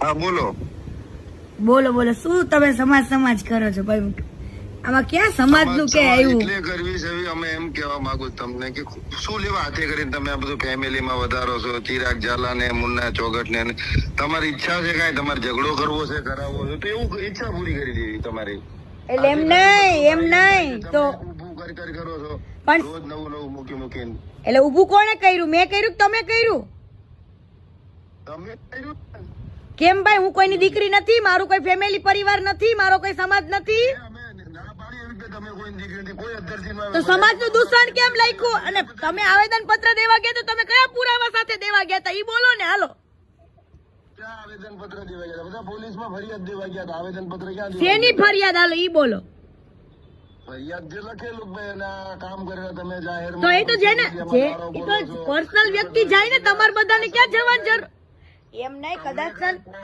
હા બોલો બોલો બોલો, શું તમે સમાજ કરો છો ભાઈ? આમાં ક્યાં સમાજ નું કે આવ્યું? એટલે કરવી છે અમે એમ કેવા માંગુ તમને કે શું લેવા હાથે કરીને તમે આ બધું ફેમિલીમાં વધારો છો, ચિરાગ ઝાલા ને મુન્ના ચોગટ ને તમારી ઈચ્છા છે કાંઈ તમારે ઝઘડો કરવો છે, કરાવવો છે તો એવું ઈચ્છા પૂરી કરી દેવી તમારી. એટલે એમ નહીં તો ઊભું કરી કરો છો પણ રોજ નવું મૂકીને. એટલે ઊભું કોણે કર્યું? મેં કર્યું કે તમે કર્યું? તમે કર્યું કેમ ભાઈ? હું કોઈની દીકરી નથી, મારું કોઈ ફેમિલી પરિવાર નથી, મારો કોઈ સમાજ નથી. તો સમાજનું દૂષણ કેમ લખ્યું? અને તમે આવેદન પત્ર દેવા ગયા તો તમે કયા પુરાવા સાથે દેવા ગયા હતા ઈ બોલો ને. હાલો, આવેદન પત્ર દેવા ગયા બધા પોલીસમાં ફરિયાદ દેવા ગયા હતા. આવેદન પત્ર ક્યાં શેની ફરિયાદ? હાલો ઈ બોલો. ફરિયાદ જે લખેલું ભાઈ એના કામ કરેલા તમે જાહેર તો એ તો જેને જે પર્સનલ વ્યક્તિ જાય ને, તમારે બધાને ક્યાં જવાની જરૂર? એમ નહીં, કદાચ